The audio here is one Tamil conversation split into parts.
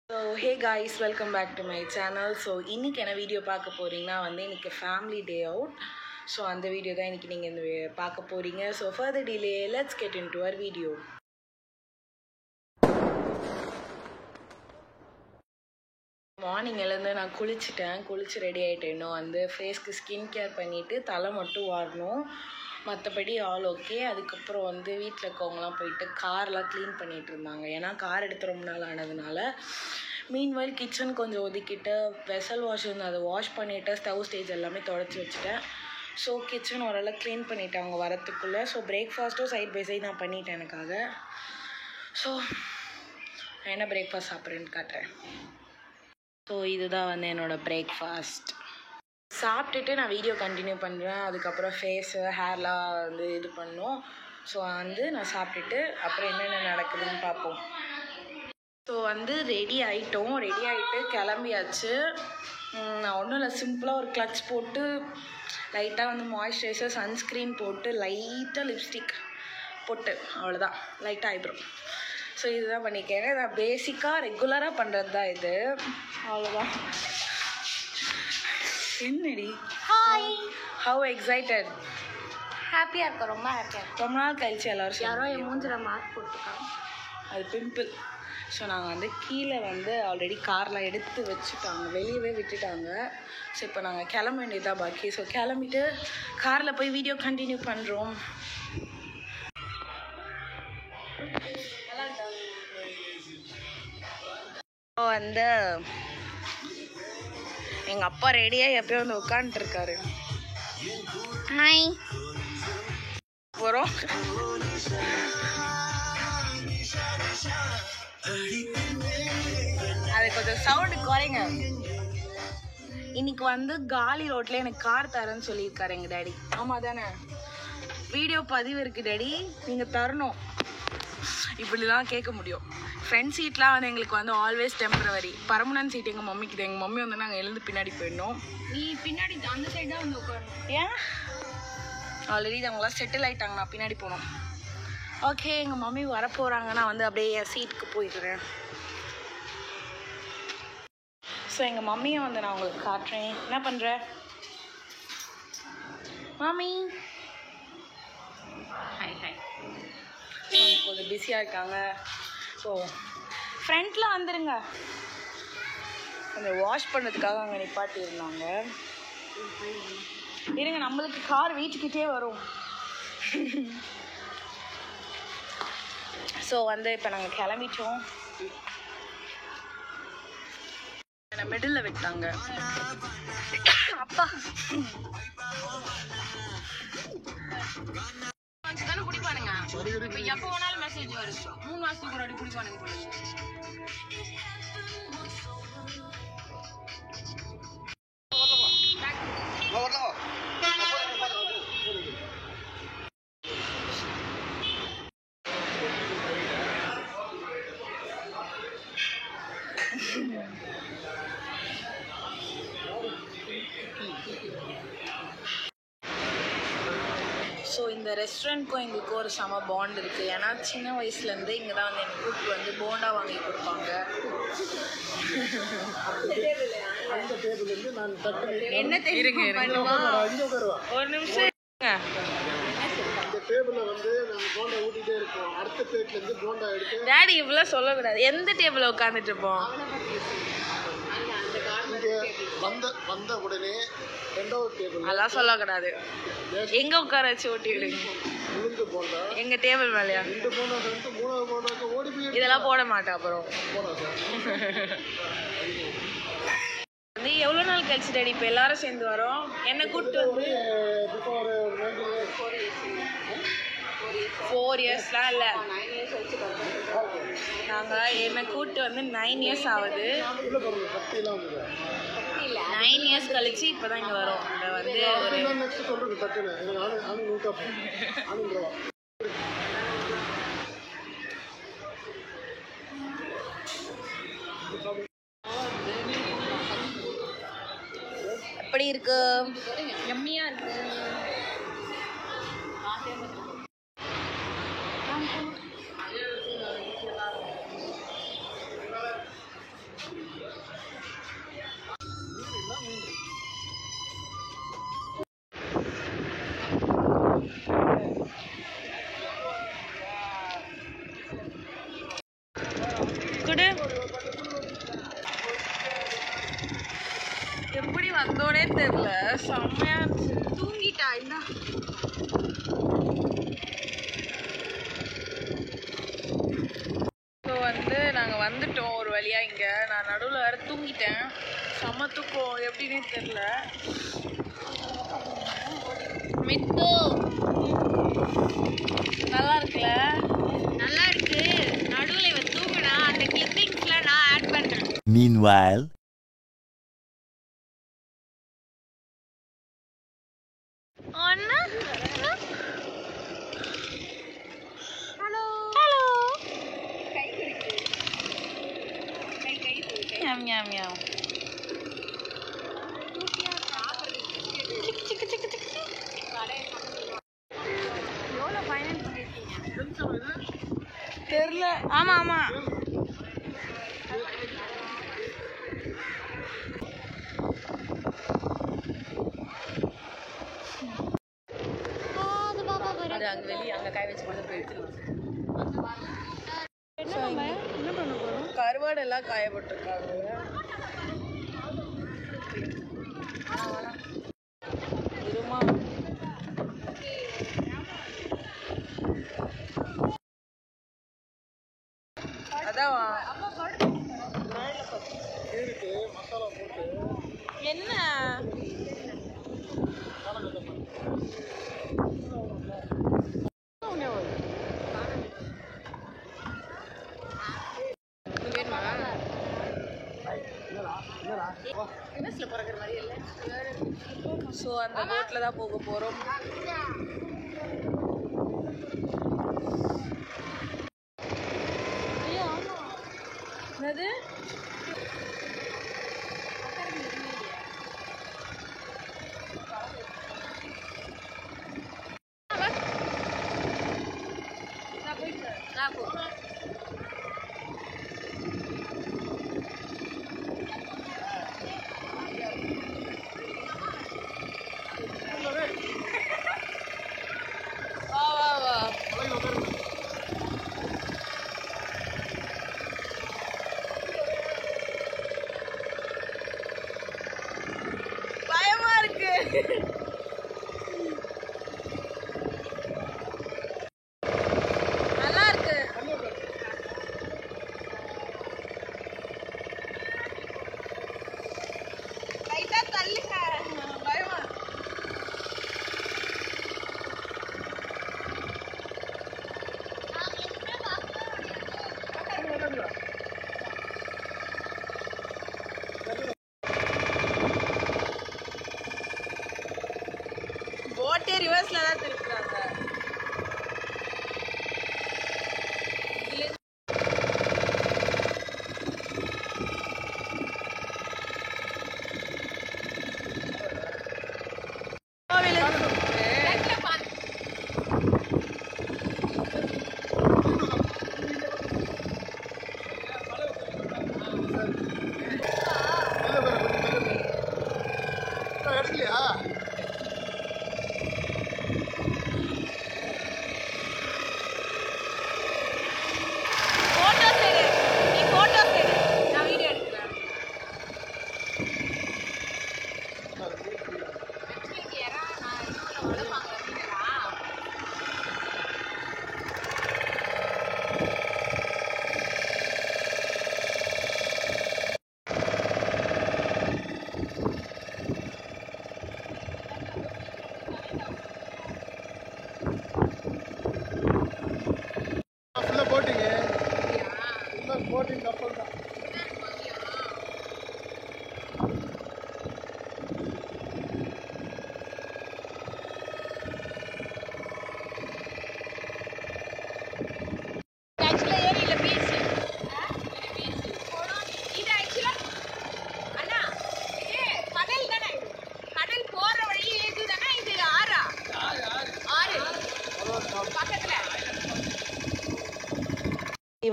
So hey guys, welcome back to my channel. So இன்னைக்கு என்ன வீடியோ பார்க்க போறீங்கன்னா இன்னைக்கு ஃபேமிலி டே அவுட். ஸோ அந்த வீடியோ தான் இன்னைக்கு நீங்கள் இந்த பார்க்க போறீங்க. So further delay, let's get into our video. Morning எழுந்து நான் குளிச்சு ரெடி ஆகிட்டேன். இன்னும் ஃபேஸ்க்கு ஸ்கின் கேர் பண்ணிவிட்டு தலை மட்டும் வாரணும், மற்றபடி ஆல் ஓகே. அதுக்கப்புறம் வீட்டில் இருக்கவங்களாம் போயிட்டு கார்லாம் க்ளீன் பண்ணிகிட்டு இருந்தாங்க. ஏன்னா கார் எடுத்து ரொம்ப நாள் ஆனதுனால. மீன்வைல் கிச்சன் கொஞ்சம் ஒதுக்கிட்டு வெசல் வாஷ் அதை வாஷ் பண்ணிவிட்டு ஸ்டவ் ஸ்டேஜ் எல்லாமே தொடச்சி வச்சுட்டேன். ஸோ கிச்சன் ஓரளவு க்ளீன் பண்ணிவிட்டேன் அவங்க வரத்துக்குள்ளே. ஸோ பிரேக்ஃபாஸ்ட்டும் சைட் பை சைட் நான் பண்ணிட்டேன் எனக்காக. ஸோ நான் என்ன பிரேக்ஃபாஸ்ட் சாப்பிட்றேன்னு காட்டுறேன். ஸோ இதுதான் என்னோடய பிரேக்ஃபாஸ்ட். சாப்பிட்டுட்டு நான் வீடியோ கண்டினியூ பண்ணுறேன். அதுக்கப்புறம் ஃபேஸு ஹேர்லாம் இது பண்ணும். ஸோ நான் சாப்பிட்டுட்டு அப்புறம் என்னென்ன நடக்குதுன்னு பார்ப்போம். ஸோ ரெடி ஆகிட்டு கிளம்பியாச்சு. நான் ஒன்றும் இல்லை, சிம்பிளாக ஒரு கிளட்ச் போட்டு லைட்டாக மாய்ஸ்சரைசர் சன்ஸ்க்ரீன் போட்டு லைட்டாக லிப்ஸ்டிக் போட்டு அவ்வளோதான், லைட்டாக ஐப்ரோ. ஸோ இதுதான் பண்ணிக்கிறேன். நான் பேசிக்காக ரெகுலராக பண்ணுறது தான் இது, அவ்வளோதான். என்னடி ஹாய், ஹவ் எக்ஸைட்டட்? ஹாப்பியாக இருக்கேன், ரொம்ப ஹாப்பியாக இருக்கேன். ரொம்ப நாள் கழிச்சு எல்லாரும் யாரோ என் மூஞ்சில் மார்க் போட்டுருக்காங்க, அது பிம்பிள். ஸோ நாங்கள் கீழே ஆல்ரெடி காரில் எடுத்து வச்சுட்டாங்க, வெளியவே விட்டுட்டாங்க. ஸோ இப்போ நாங்கள் கிளம்ப வேண்டியதாக பாக்கி. ஸோ கிளம்பிட்டு காரில் போய் வீடியோ கண்டினியூ பண்ணுறோம். எங்கள் அப்பா ரெடியாக எப்போயும் உட்காந்துருக்காரு. ஹாய் போகிறோம். அது கொஞ்சம் சவுண்டு குறைங்க. இன்னைக்கு காலி ரோட்டில் எனக்கு கார் தரேன்னு சொல்லியிருக்காரு எங்கள் டேடி. ஆமாம் தானே? வீடியோ பதிவு இருக்குது டேடி, நீங்கள் தரணும். இப்படிலாம் கேட்க முடியும். ஃப்ரண்ட் சீட்லாம் எங்களுக்கு ஆல்வேஸ் டெம்பரவரி. பர்மனன்ட் சீட் எங்கள் மம்மிக்கு. எங்கள் மம்மி நாங்கள் எழுந்து பின்னாடி போயிடணும். நீ பின்னாடி அந்த சைடு தான் உட்காரணும். ஏன்? ஆல்ரெடி அவங்களாம் செட்டில் ஆகிட்டாங்க, நான் பின்னாடி போகணும். ஓகே, எங்கள் மம்மி வரப்போகிறாங்க. நான் அப்படியே என் சீட்டுக்கு போயிடுறேன். ஸோ எங்கள் மம்மியை நான் உங்களுக்கு காட்டுறேன். என்ன பண்ணுற மாமி? Hi hi. கொஞ்சம் பிஸியாக இருக்காங்க. ஸோ ஃப்ரண்ட்டில் வந்துடுங்க. கொஞ்சம் வாஷ் பண்ணுறதுக்காக அங்கே நிப்பாட்டி இருந்தாங்க. இருங்க, நம்மளுக்கு கார் வீட்டுக்கிட்டே வரும். ஸோ இப்போ நாங்கள் கிளம்பிட்டோம். என்னை மிடில் விட்டாங்க. அப்பா தானே குடிப்பானுங்க. இப்போ எப்போ வேணாலும் மெசேஜ் வரும். 3 மாதத்துக்கு ஒரு வாட்டி குடிப்பானுங்க போல. ஸோ இந்த ரெஸ்டாரண்ட்க்கும் எங்களுக்கு ஒரு செம பாண்ட் இருக்குது. ஏன்னா சின்ன வயசுலேருந்து இங்கே தான் எங்கள் கூப்பிட்டு போண்டா வாங்கி கொடுப்பாங்க. என்ன இருங்க ஒரு நிமிஷம் இருங்க. டேடி இவ்வளோ சொல்லக்கூடாது. எந்த டேபிளில் உட்காந்துட்டு இருப்போம்? வந்த உடனே அதெல்லாம் சொல்லக்கூடாது. எங்க உட்கார வச்சு ஓட்டி விடுங்க. எங்க டேபிள் மேலையா? இதெல்லாம் போட மாட்டேன். அப்புறம் எவ்வளோ நாள் கழிச்சு டேடி இப்போ எல்லாரும் சேர்ந்து வரோம்? என்ன கூப்பிட்டு 4 இயர்ஸ்லாம் இல்லை, நாங்கள் என்னை கூப்பிட்டு 9 இயர்ஸ் ஆகுது. 9 இயர்ஸ் கழிச்சு இப்போ தான் இங்கே வரோம். எப்படி இருக்கு? எம்மியா இருக்கு. தெரியல, செம்மையா இருந்துச்சு. தூங்கிட்டா என்ன? ஸோ வந்து நாங்கள் வந்துட்டோம் ஒரு வழியாக இங்கே. நான் நடுவில் வேறு தூங்கிட்டேன், செம்ம தூக்கம், எப்படின்னே தெரில. மித்து நல்லா இருக்குல்ல? நல்லா இருக்கு. நடுவில் இவ தூங்கினா அந்த கிளிப்பிங்ஸ்ல நான் ஆட் பண்றேன். Meanwhile, ஒன்னு ஹலோ ஹலோ கை குடிக்குது. கை கை ஞாம் ஞாம் ஞாம். எவ்வளோ ஃபைனல் பண்ணிருக்கீங்க? தெரில. ஆமாம் ஆமாம். அது அங்கே வெளியே அங்கே காய வச்சு கொண்டு போய் எடுத்துக்கலாம். என்ன பண்ண போறோம்? கருவாடு எல்லாம் காயப்பட்டிருக்காங்க. இருமா. அதான் கீறிட்டு மசாலா போட்டு என்ன ஸோ அந்த போட்டில் தான் போக போகிறோம். என்னது? வா வா வா. பயமா இருக்கு. நல்லா இருக்கு. லைட்டா தள்ளுங்க. பயமா.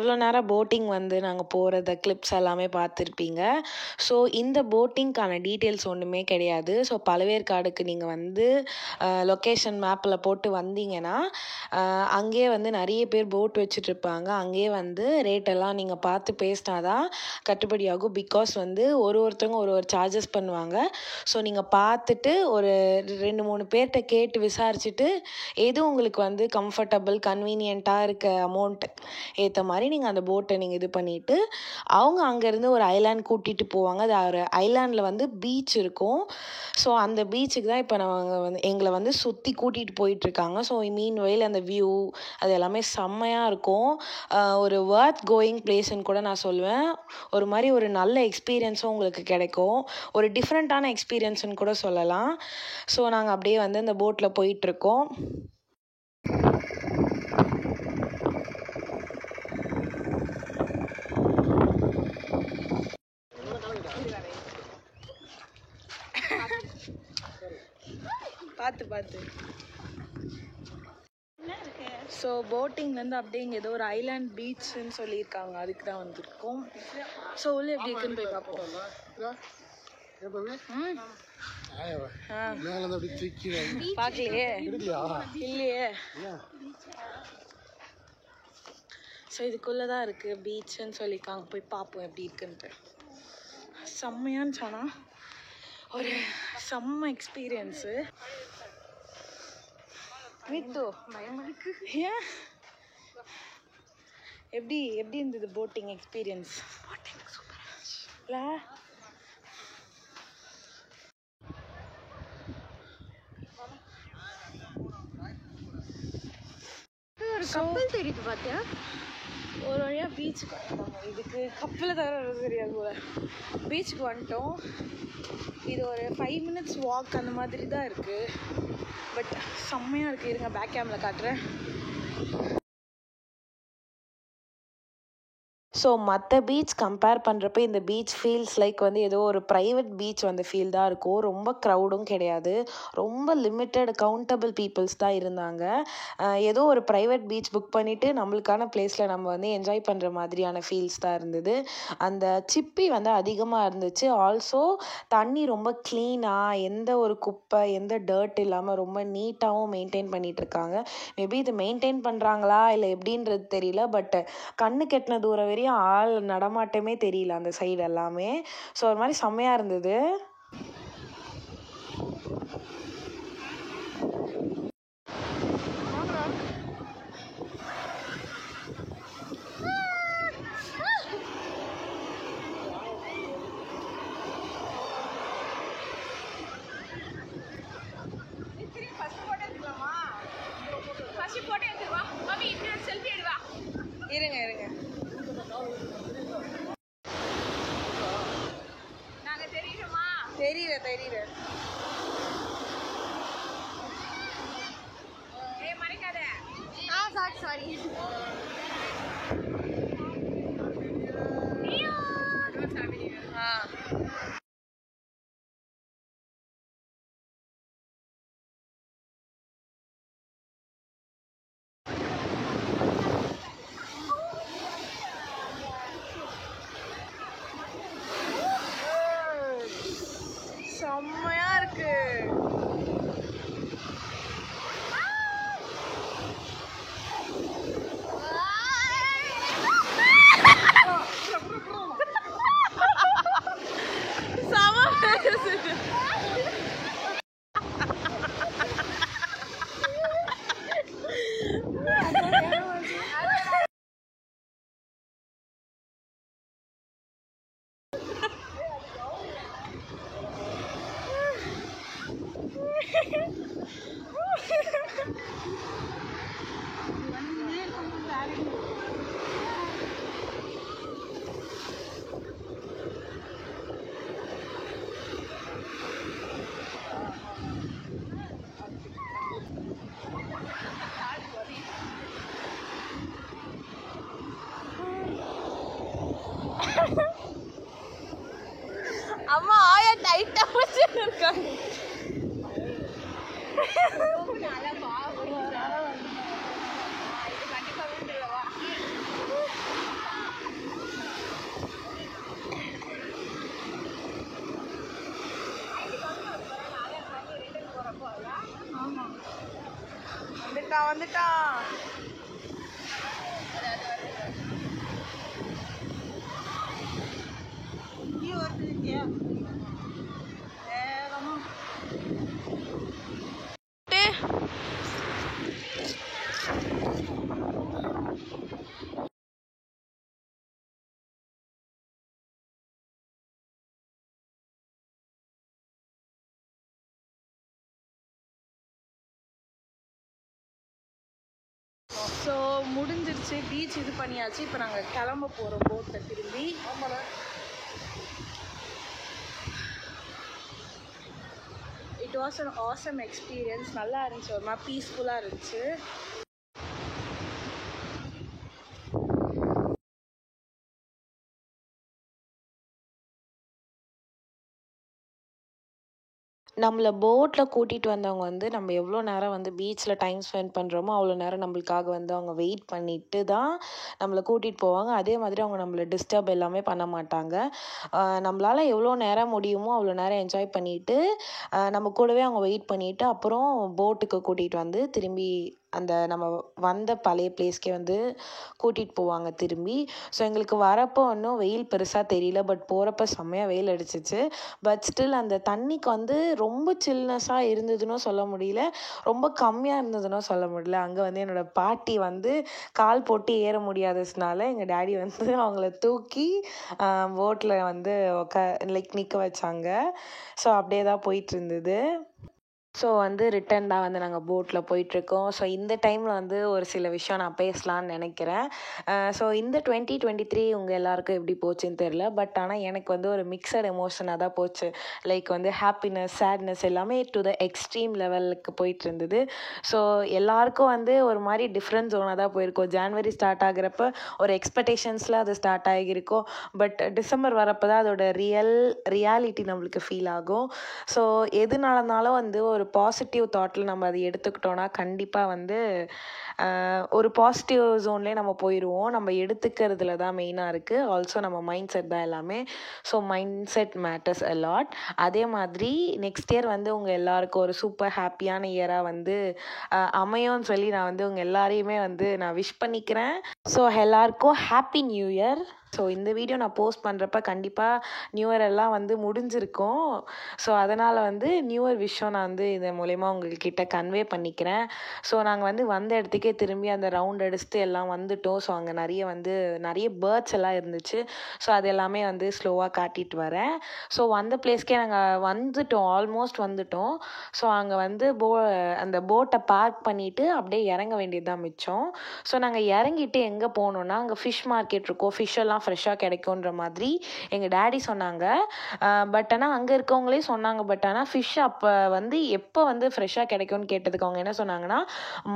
இவ்வளோ நேரம் போட்டிங் வந்து நாங்கள் போகிறத கிளிப்ஸ் எல்லாமே பார்த்துருப்பீங்க. ஸோ இந்த போட்டிங்க்கான டீட்டெயில்ஸ் ஒன்றுமே கிடையாது. ஸோ பழவேற்காடுக்கு நீங்கள் வந்து லொக்கேஷன் மேப்பில் போட்டு வந்தீங்கன்னா அங்கேயே வந்து நிறைய பேர் போட் வச்சுட்ருப்பாங்க. அங்கேயே வந்து ரேட்டெல்லாம் நீங்கள் பார்த்து பேசினா தான் கட்டுப்படியாகும். பிகாஸ் வந்து ஒருத்தவங்க ஒரு சார்ஜஸ் பண்ணுவாங்க. ஸோ நீங்கள் பார்த்துட்டு ஒரு 2-3 பேர்கிட்ட கேட்டு விசாரிச்சுட்டு எது உங்களுக்கு வந்து கம்ஃபர்டபுள் கன்வீனியண்ட்டாக இருக்க அமௌண்ட் ஏற்ற மாதிரி நீங்கள் அந்த போட்டை நீங்கள் இது பண்ணிவிட்டு அவங்க அங்கேருந்து ஒரு ஐலாண்ட் கூட்டிகிட்டு போவாங்க. அது ஒரு ஐலாண்டில் வந்து பீச் இருக்கும். ஸோ அந்த பீச்சுக்கு தான் இப்போ நாங்கள் வந்து எங்களை வந்து சுற்றி கூட்டிகிட்டு போயிட்டுருக்காங்க. ஸோ மீன் வயல் அந்த வியூ அது எல்லாமே செம்மையாக இருக்கும். ஒரு வர்த் கோயிங் பிளேஸ்ன்னு கூட நான் சொல்லுவேன். ஒரு மாதிரி ஒரு நல்ல எக்ஸ்பீரியன்ஸும் உங்களுக்கு கிடைக்கும். ஒரு டிஃப்ரெண்ட்டான எக்ஸ்பீரியன்ஸ்னு கூட சொல்லலாம். ஸோ நாங்கள் அப்படியே வந்து இந்த போட்டில் போயிட்டுருக்கோம். பார்த்து ஸோ போட்டிங்லேருந்து அப்படியே இங்கே ஏதோ ஒரு ஐலாண்ட் பீச்சுன்னு சொல்லியிருக்காங்க. அதுக்கு தான் வந்திருக்கோம். ஸோ உள்ளே எப்படி இருக்குன்னு போய் பார்ப்போம். பார்க்கலையே இல்லையே. ஸோ இதுக்குள்ளே தான் இருக்குது பீச்சுன்னு சொல்லியிருக்காங்க. போய் பார்ப்போம் எப்படி இருக்குன்ட்டு. செம்மையான்னு சொன்னால் ஒரு செம்ம எக்ஸ்பீரியன்ஸு. மீட்டு பயமருக்கு ஏன் எப்படி இருந்தது போட்டிங் எக்ஸ்பீரியன்ஸ்? போட்டிங் சூப்பராக இல்லை? ஒரு கப்பல் தெரியுது பார்த்தியா? ஒரு வழியாக பீச்சுக்கு வந்துட்டோம். இதுக்கு கப்பலில் தவிர தெரியாது போல. பீச்சுக்கு வந்துட்டோம். இது ஒரு 5 minutes வாக் அந்த மாதிரி தான் இருக்குது. பட் செம்மையாக இருக்குது. இருங்க பேக் கேமில் காட்டுறேன். ஸோ மற்ற பீச் கம்பேர் பண்ணுறப்ப இந்த பீச் ஃபீல்ஸ் லைக் வந்து ஏதோ ஒரு ப்ரைவேட் பீச் வந்து ஃபீல் தான் இருக்கும். ரொம்ப க்ரௌடும் கிடையாது. ரொம்ப லிமிட்டட் கவுண்டபிள் பீப்புள்ஸ் தான் இருந்தாங்க. ஏதோ ஒரு ப்ரைவேட் பீச் புக் பண்ணிவிட்டு நம்மளுக்கான பிளேஸில் நம்ம வந்து என்ஜாய் பண்ணுற மாதிரியான ஃபீல்ஸ் தான் இருந்தது. அந்த சிப்பி வந்து அதிகமாக இருந்துச்சு. ஆல்சோ தண்ணி ரொம்ப க்ளீனாக எந்த ஒரு குப்பை எந்த டர்ட் இல்லாமல் ரொம்ப நீட்டாகவும் மெயின்டைன் பண்ணிகிட்ருக்காங்க. மேபி இது மெயின்டைன் பண்ணுறாங்களா இல்லை எப்படின்றது தெரியல. பட் கண்ணு கெட்டின தூரம் வரையும் ஆள் நடமாட்டமே தெரியல அந்த சைடு எல்லாமே. ஸோ ஒரு மாதிரி செம்மையாக இருந்தது. இருங்க நாங்கள் தெரியுமா? தெரியல மறைக்காத. சாரி செம்மையா இருக்கு. அம்மா ஆயா டைட்டா வச்சிருக்காங்க. கண்டிப்பா வந்துட்டான். ஸோ முடிஞ்சிருச்சு, பீச் இது பண்ணியாச்சு. இப்போ நாங்கள் கிளம்ப போகிறோம் போட்டில் திரும்பி. It was an awesome experience. நல்லா இருந்துச்சு, ஒரு மாதிரி பீஸ்ஃபுல்லாக இருந்துச்சு. நம்மளை போட்டில் கூட்டிகிட்டு வந்தவங்க வந்து நம்ம எவ்வளோ நேரம் வந்து பீச்சில் டைம் ஸ்பெண்ட் பண்ணுறோமோ அவ்வளோ நேரம் நம்மளுக்காக வந்து அவங்க வெயிட் பண்ணிட்டு தான் நம்மளை கூட்டிகிட்டு போவாங்க. அதே மாதிரி அவங்க நம்மளை டிஸ்டர்ப் எல்லாமே பண்ண மாட்டாங்க. நம்மளால் எவ்வளோ நேரம் முடியுமோ அவ்வளோ நேரம் என்ஜாய் பண்ணிவிட்டு நம்ம கூடவே அவங்க வெயிட் பண்ணிவிட்டு அப்புறம் போட்டுக்கு கூட்டிகிட்டு வந்து திரும்பி அந்த நம்ம வந்த பழைய பிளேஸ்க்கே வந்து கூட்டிகிட்டு போவாங்க திரும்பி. ஸோ எங்களுக்கு வரப்போ இன்னும் வெயில் பெருசாக தெரியல, பட் போகிறப்ப செம்மையாக வெயில் அடிச்சிச்சு. பட் ஸ்டில் அந்த தண்ணிக்கு வந்து ரொம்ப சில்னஸாக இருந்ததுன்னு சொல்ல முடியல, ரொம்ப கம்மியாக இருந்ததுன்னு சொல்ல முடியல. அங்கே வந்து என்னோடய பாட்டி வந்து கால் போட்டு ஏற முடியாததுனால எங்கள் டேடி வந்து அவங்கள தூக்கி போட்டில் வந்து நிற்க வச்சாங்க. ஸோ அப்படியே தான் போயிட்டு இருந்தது. ஸோ வந்து ரிட்டன் தான் வந்து நாங்கள் போட்டில் போயிட்டுருக்கோம். ஸோ இந்த டைமில் வந்து ஒரு சில விஷயம் நான் பேசலான்னு நினைக்கிறேன். ஸோ இந்த 2023 உங்கள் எல்லாருக்கும் எப்படி போச்சுன்னு தெரில, பட் ஆனால் எனக்கு வந்து ஒரு மிக்சட் எமோஷனாக தான் போச்சு. லைக் வந்து ஹாப்பினஸ், சேட்னஸ் எல்லாமே டு த எக்ஸ்ட்ரீம் லெவலுக்கு போயிட்டு இருந்தது. ஸோ எல்லாருக்கும் வந்து ஒரு மாதிரி டிஃப்ரெண்ட் ஜோனாக தான் போயிருக்கோம். ஜான்வரி ஸ்டார்ட் ஆகிறப்ப ஒரு எக்ஸ்பெக்டேஷன்ஸில் அது ஸ்டார்ட் ஆகியிருக்கும், பட் டிசம்பர் வரப்போ தான் அதோட ரியாலிட்டி நம்மளுக்கு ஃபீல் ஆகும். ஸோ எது நடந்தாலும் வந்து ஒரு பாசிட்டிவ் தாட்டில் நம்ம அதை எடுத்துக்கிட்டோன்னா கண்டிப்பாக வந்து ஒரு பாசிட்டிவ் ஜோன்லேயே நம்ம போயிடுவோம். நம்ம எடுத்துக்கிறதுல தான் மெயினாக இருக்குது. ஆல்சோ நம்ம மைண்ட் செட் தான் எல்லாமே. So mind set matters a lot. அதே மாதிரி நெக்ஸ்ட் இயர் வந்து உங்கள் எல்லாருக்கும் ஒரு சூப்பர் ஹாப்பியான இயராக வந்து அமையும்னு சொல்லி நான் வந்து உங்கள் எல்லாரையுமே வந்து நான் விஷ் பண்ணிக்கிறேன். ஸோ எல்லாருக்கும் ஹாப்பி நியூ இயர். ஸோ இந்த வீடியோ நான் போஸ்ட் பண்ணுறப்ப கண்டிப்பாக நியூ இயர் எல்லாம் வந்து முடிஞ்சிருக்கும். ஸோ அதனால் வந்து நியூ இயர் விஷயம் நான் வந்து இதன் மூலயமா உங்கள்கிட்ட கன்வே பண்ணிக்கிறேன். ஸோ நாங்கள் வந்து வந்த இடத்துக்கே திரும்பி அந்த ரவுண்ட் அடிச்சுட்டு எல்லாம் வந்துட்டோம். ஸோ அங்கே நிறைய பேர்ட்ஸ் எல்லாம் இருந்துச்சு. ஸோ அது எல்லாமே வந்து ஸ்லோவாக காட்டிட்டு வரேன். ஸோ வந்த பிளேஸ்க்கே நாங்கள் வந்துட்டோம், ஆல்மோஸ்ட் வந்துட்டோம். ஸோ அங்கே வந்து அந்த போட்டை பார்க் பண்ணிவிட்டு அப்படியே இறங்க வேண்டியது தான் மிச்சம். ஸோ நாங்கள் இறங்கிட்டு எங்கே போனோன்னா அங்கே ஃபிஷ் மார்க்கெட் இருக்கும், ஃபிஷ் எல்லாம் ஃப்ரெஷ்ஷாக கிடைக்குன்ற மாதிரி எங்கள் டேடி சொன்னாங்க. பட் ஆனால் அங்கே இருக்கவங்களே சொன்னாங்க, பட் ஆனால் ஃபிஷ் அப்போ வந்து எப்போ வந்து ஃப்ரெஷ்ஷாக கிடைக்கும்னு கேட்டதுக்கு அவங்க என்ன சொன்னாங்கன்னா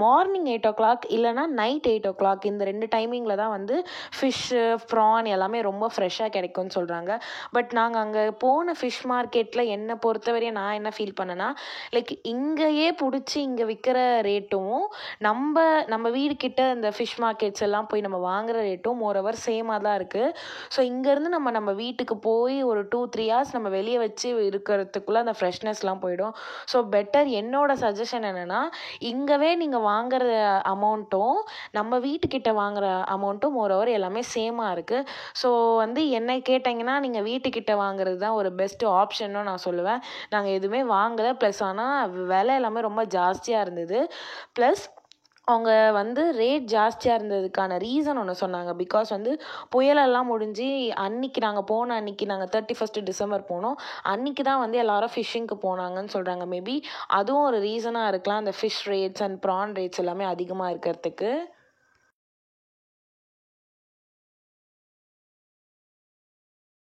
மார்னிங் 8 o'clock இல்லைனா நைட் 8 o'clock இந்த 2 டைமிங்கில் தான் வந்து ஃபிஷ்ஷு, ப்ரான் எல்லாமே ரொம்ப ஃப்ரெஷ்ஷாக கிடைக்கும்னு சொல்கிறாங்க. பட் நாங்கள் அங்கே போன ஃபிஷ் மார்க்கெட்டில் என்னை பொறுத்தவரையும் நான் என்ன ஃபீல் பண்ணேன்னா, லைக் இங்கேயே பிடிச்சி இங்கே விற்கிற ரேட்டும் நம்ம வீடு கிட்ட இந்த ஃபிஷ் மார்க்கெட்ஸ் எல்லாம் போய் நம்ம வாங்குகிற ரேட்டும் மோரோவர் சேமாக தான் இருக்குது. ஸோ இங்கேருந்து நம்ம வீட்டுக்கு போய் ஒரு 2-3 hours நம்ம வெளியே வச்சு இருக்கிறதுக்குள்ளே அந்த ஃப்ரெஷ்னஸ்லாம் போயிடும். ஸோ பெட்டர் என்னோட சஜஷன் என்னென்னா, இங்கேவே நீங்கள் வாங்குற அமௌண்ட்டும் நம்ம வீட்டுக்கிட்ட வாங்குகிற அமௌண்ட்டும் மோரோவர் எல்லாமே சேமாக இருக்குது. ஸோ வந்து என்னை கேட்டிங்கன்னா நீங்கள் வீட்டுக்கிட்ட வாங்குறது தான் ஒரு பெஸ்ட் ஆப்ஷன்னு நான் சொல்லுவேன். நாங்கள் எதுவுமே வாங்கலை, ப்ளஸ் ஆனால் விலை எல்லாமே ரொம்ப ஜாஸ்தியாக இருந்தது. ப்ளஸ் அவங்க வந்து ரேட் ஜாஸ்தியாக இருந்ததுக்கான ரீசன் ஒன்று சொன்னாங்க. பிகாஸ் வந்து புயலெல்லாம் முடிஞ்சு நாங்கள் போன அன்றைக்கி நாங்கள் 31st December போனோம். அன்றைக்கி தான் வந்து எல்லாரும் ஃபிஷ்ஷிங்க்கு போனாங்கன்னு சொல்கிறாங்க. மேபி அதுவும் ஒரு ரீசனாக இருக்கலாம், அந்த fish rates and prawn rates எல்லாமே அதிகமாக இருக்கிறதுக்கு.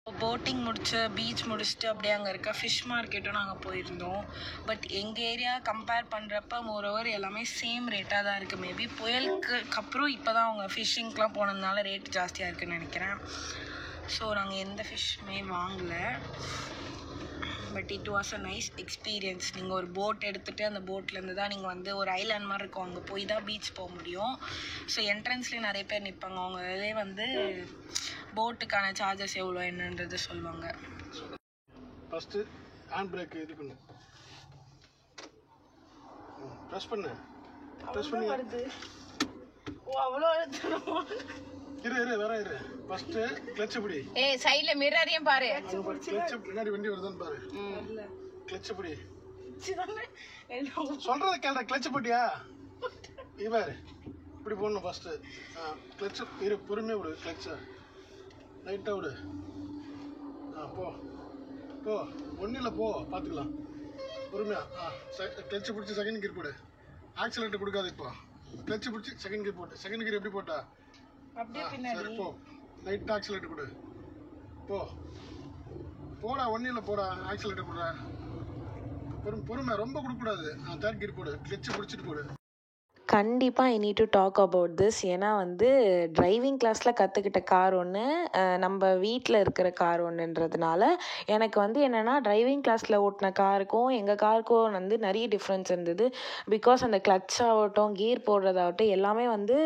போட்டிங் பீச் முடிச்சுட்டு அப்படியே அங்கே இருக்க ஃபிஷ் மார்க்கெட்டும் நாங்கள் போயிருந்தோம். பட் எங்கள் ஏரியா கம்பேர் பண்ணுறப்ப மோரோவர் எல்லாமே சேம் ரேட்டாக தான் இருக்குது. மேபி புயலுக்கு அப்புறம் இப்போ தான் அவங்க ஃபிஷ்ஷிங்க்கெலாம் போனதுனால ரேட் ஜாஸ்தியாக இருக்குதுன்னு நினைக்கிறேன். ஸோ நாங்கள் எந்த ஃபிஷ்ஷுமே வாங்கலை. But it was a nice experience. நீங்கள் ஒரு போட் எடுத்துகிட்டு அந்த போட்லேருந்து தான் நீங்கள் வந்து ஒரு ஐலாண்ட் மாதிரி இருக்கும், அங்கே போய் தான் பீச் போக முடியும். ஸோ என்ட்ரன்ஸ்லேயே நிறைய பேர் நிற்பாங்க, அவங்களே வந்து போட்டுக்கான சார்ஜஸ் எவ்வளோ என்னன்றது சொல்லுவாங்க. ஃபஸ்ட்டு ஹேண்ட் பிரேக் இது பண்ணு, ப்ரெஸ் பண்ணு. ப்ரெஸ் பண்ணி வருது. ஓ அவ்வளோ அழுத்தணுமா? இரு வேற இரு. ஃபர்ஸ்ட் கிளட்ச் பிடி. ஏய் சைடுல மிரரையும் பாரு. கிளட்ச் பின்னாடி வண்டி வருதுன்னு பாரு. கிளட்ச் பிடி. சிதானே சொல்றத கேளு. கிளட்ச் பிடியா? இவர் இப்படி போடணும் ஃபர்ஸ்ட். கிளட்ச் இரு, பொறுமையா விடு. கிளட்ச் லைட்டா விடு. போ போ, ஒன்னில போ, பாத்துக்கலாம். பொறுமையா. கிளட்ச் பிடிச்சி செகண்ட் கியர் போடு. ஆக்சிலேட்டர் கொடுக்காது. இப்போ கிளட்ச் பிடிச்சி செகண்ட் கியர் போட்டு. செகண்ட் கியர் எப்படி போட்டா? அப்படியே பின்னாடி. சரி போ, லைட்டா ஆக்சிலேட்டர் கொடு. போ போடா, ஒன்னில போடா. ஆக்சிலேட்டர் போடுற. பொறுமை ரொம்ப கொடுக்கக்கூடாது. தேர்ட் கியர் போடு. கிளட்ச் பிடிச்சிட்டு போடு. கண்டிப்பாக I need to talk about this. ஏன்னா வந்து டிரைவிங் கிளாஸில் கற்றுக்கிட்ட கார் ஒன்று, நம்ம வீட்டில் இருக்கிற கார் ஒன்றுன்றதுனால எனக்கு வந்து என்னென்னா டிரைவிங் கிளாஸில் ஓட்டின காருக்கும் எங்கள் காருக்கும் வந்து நிறைய டிஃப்ரென்ஸ் இருந்தது. பிகாஸ் அந்த கிளட்ச் ஆகட்டும், கியர் போடுறதாகட்டும் எல்லாமே வந்து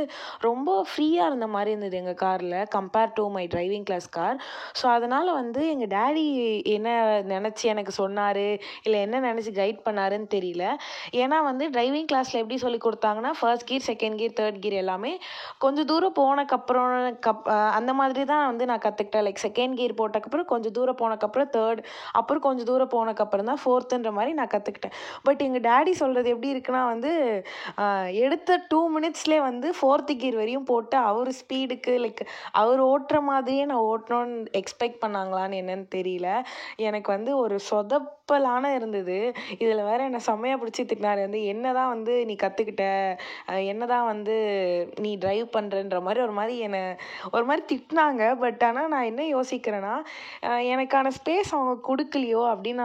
ரொம்ப ஃப்ரீயாக இருந்த மாதிரி இருந்தது எங்கள் காரில் compare to my driving class car. So அதனால் வந்து எங்கள் டேடி என்ன நினச்சி எனக்கு சொன்னார், இல்லை என்ன நினச்சி கைட் பண்ணாருன்னு தெரியல. ஏன்னா வந்து டிரைவிங் கிளாஸில் எப்படி சொல்லி கொடுத்தாங்கன்னா first gear, second gear, third gear எல்லாமே கொஞ்சம் தூரம் போனக்கப்புறம் அந்த மாதிரி தான் வந்து நான் கற்றுக்கிட்டேன். லைக் செகண்ட் கியர் போட்டக்கப்புறம் கொஞ்சம் தூரம் போனக்கப்புறம் தேர்ட், அப்புறம் கொஞ்சம் தூரம் போனக்கப்புறம் தான் ஃபோர்த்துன்ற மாதிரி நான் கற்றுக்கிட்டேன். பட் எங்கள் டேடி சொல்கிறது எப்படி இருக்குன்னா வந்து எடுத்த 2 மினிட்ஸ்லேயே வந்து ஃபோர்த்து கியர் வரையும் போட்டு அவர் ஸ்பீடுக்கு லைக் அவர் ஓட்டுற மாதிரியே நான் ஓட்டணும்னு எக்ஸ்பெக்ட் பண்ணாங்களான்னு என்னன்னு தெரியல. எனக்கு வந்து ஒரு சொதப்பலான இருந்தது. இதில் வேற என்னை செம்மையாக பிடிச்சி திட்டினார். வந்து என்ன தான் வந்து நீ கற்றுக்கிட்ட, என்னதான் வந்து நீ டிரைவ் பண்ணுறன்ற மாதிரி ஒரு மாதிரி திட்டினாங்க. பட் ஆனால் நான் என்ன யோசிக்கிறேன்னா, எனக்கான ஸ்பேஸ் அவங்க கொடுக்கலையோ அப்படின்னு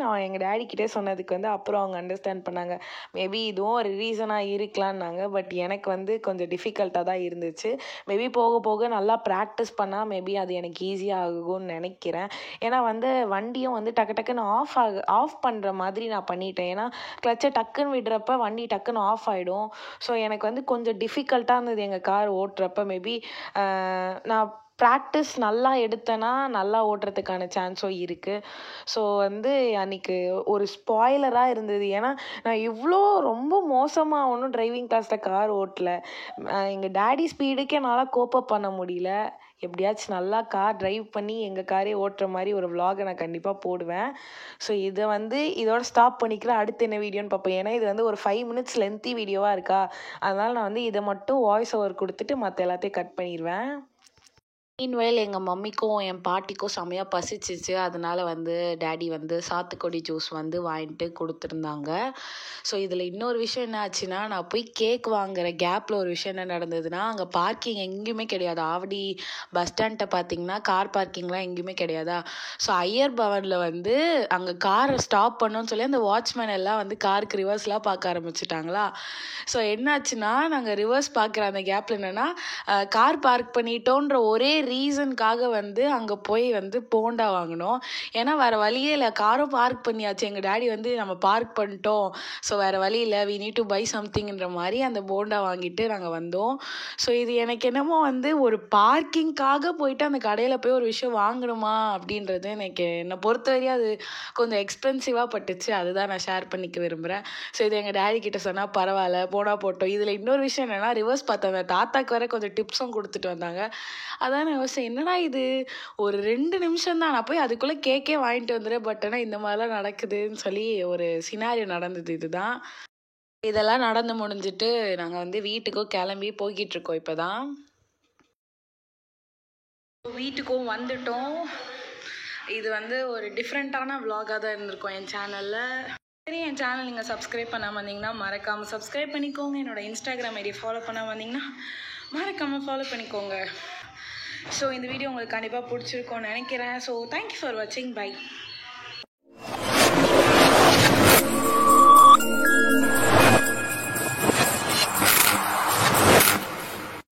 நான் எங்கள் டேடிக்கிட்டே சொன்னதுக்கு வந்து அப்புறம் அவங்க அண்டர்ஸ்டாண்ட் பண்ணாங்க. மேபி இதுவும் ஒரு ரீசனாக இருக்கலான்னாங்க. பட் எனக்கு வந்து கொஞ்சம் டிஃபிகல்ட்டாக தான் இருந்துச்சு. மேபி போக போக நல்லா ப்ராக்டிஸ் பண்ணால் மேபி அது எனக்கு ஈஸியாக ஆகும்னு நினைக்கிறேன். ஏன்னா வந்து வண்டியும் வந்து டக்கு டக்குன்னு ஆஃப் பண்ணுற மாதிரி நான் பண்ணிட்டேன். ஏன்னா கிளச்சை டக்குன்னு விடுறப்ப வண்டி டக்குன்னு ஆஃப் ஆகிடும். ஸோ எனக்கு வந்து கொஞ்சம் டிஃபிகல்ட்டாக இருந்தது எங்கள் கார் ஓட்டுறப்ப. மேபி நான் ப்ராக்டிஸ் நல்லா எடுத்தேன்னா நல்லா ஓட்டுறதுக்கான சான்ஸும் இருக்குது. ஸோ வந்து அன்றைக்கி ஒரு ஸ்பாய்லராக இருந்தது. ஏன்னா நான் இவ்வளோ ரொம்ப மோசமாக ஒன்றும் டிரைவிங் கிளாஸில் கார் ஓட்டலை. எங்கள் டேடி ஸ்பீடுக்கே என்னால் கோப்பப் பண்ண முடியல. எப்படியாச்சும் நல்லா கார் டிரைவ் பண்ணி எங்கள் காரே ஓட்டுற மாதிரி ஒரு vlog நான் கண்டிப்பாக போடுவேன். ஸோ இதை வந்து இதோட ஸ்டாப் பண்ணிக்கிறேன். அடுத்து என்ன வீடியோன்னு பார்ப்போம். ஏன்னா இது வந்து ஒரு 5 மினிட்ஸ் லென்த்தி வீடியோவாக இருக்கா, அதனால் நான் வந்து இதை மட்டும் வாய்ஸ் ஓவர் கொடுத்துட்டு மற்ற எல்லாத்தையும் கட் பண்ணிடுவேன். மீன்வெயில் எங்கள் மம்மிக்கும் என் பாட்டிக்கும் செமையாக பசிச்சிச்சு. அதனால் வந்து டேடி வந்து சாத்துக்குடி ஜூஸ் வந்து வாங்கிட்டு கொடுத்துருந்தாங்க. ஸோ இதில் இன்னொரு விஷயம் என்ன ஆச்சுன்னா, நான் போய் கேக் வாங்குகிற கேப்பில் ஒரு விஷயம் என்ன நடந்ததுன்னா, அங்கே பார்க்கிங் எங்கேயுமே கிடையாது. ஆவடி பஸ் ஸ்டாண்ட்டை பார்த்தீங்கன்னா கார் பார்க்கிங்லாம் எங்கேயுமே கிடையாதா. ஸோ ஐயர் பவனில் வந்து அங்கே காரை ஸ்டாப் பண்ணோன்னு சொல்லி அந்த வாட்ச்மேன் எல்லாம் வந்து காருக்கு ரிவர்ஸ்லாம் பார்க்க ஆரம்பிச்சிட்டாங்களா. ஸோ என்னாச்சுன்னா, நாங்கள் ரிவர்ஸ் பார்க்குற அந்த கேப்பில் என்னென்னா கார் பார்க் பண்ணிட்டோன்ற ஒரே ரீசனுக்காக வந்து அங்கே போய் வந்து போண்டா வாங்கினோம். ஏன்னா வேறு வழியே இல்லை, காரும் பார்க் பண்ணியாச்சு. எங்கள் டேடி வந்து நம்ம பார்க் பண்ணிட்டோம், ஸோ வேறு வழி இல்லை, வி நீட் டு பை சம்திங்ன்ற மாதிரி அந்த போண்டா வாங்கிட்டு நாங்கள் வந்தோம். ஸோ இது எனக்கு என்னமோ வந்து ஒரு பார்க்கிங்காக போயிட்டு அந்த கடையில் போய் ஒரு விஷயம் வாங்கணுமா அப்படின்றது என்னை பொறுத்தவரையும் அது கொஞ்சம் எக்ஸ்பென்சிவாக பட்டுச்சு. அதுதான் நான் ஷேர் பண்ணிக்க விரும்புகிறேன். ஸோ இது எங்கள் டேடி கிட்ட சொன்னால் பரவாயில்ல போனா போட்டோம். இதில் இன்னொரு விஷயம் என்னென்னா, ரிவர்ஸ் பார்த்தேன், அந்த தாத்தாக்கு வேறு கொஞ்சம் டிப்ஸும் கொடுத்துட்டு வந்தாங்க. அதான் நான் யோசிச்சேன், என்னடா இது ஒரு 2 நிமிஷம் தான், நான் போய் அதுக்குள்ளே கேக்கே வாங்கிட்டு வந்துடுறேன். பட் ஆனால் இந்த மாதிரிலாம் நடக்குதுன்னு சொல்லி ஒரு சினாரியோ நடந்தது. இதுதான் இதெல்லாம் நடந்து முடிஞ்சிட்டு நாங்கள் வந்து வீட்டுக்கும் கிளம்பி போய்கிட்டு இருக்கோம். இப்போ தான் வீட்டுக்கும் வந்துட்டோம். இது வந்து ஒரு டிஃப்ரெண்ட்டான vlog-ஆக தான் இருந்திருக்கும் என் சேனலில். சரி, என் சேனல் நீங்கள் சப்ஸ்கிரைப் பண்ணாமல் வந்தீங்கன்னா மறக்காமல் சப்ஸ்கிரைப் பண்ணிக்கோங்க. என்னோடய இன்ஸ்டாகிராம் ஐடி ஃபாலோ பண்ணாமல் வந்தீங்கன்னா மறக்காமல் ஃபாலோ பண்ணிக்கோங்க. ஸோ இந்த வீடியோ உங்களுக்கு கண்டிப்பாக பிடிச்சிருக்கோன்னு நினைக்கிறேன். ஸோ தேங்க்யூ ஃபார் வாட்சிங். பை.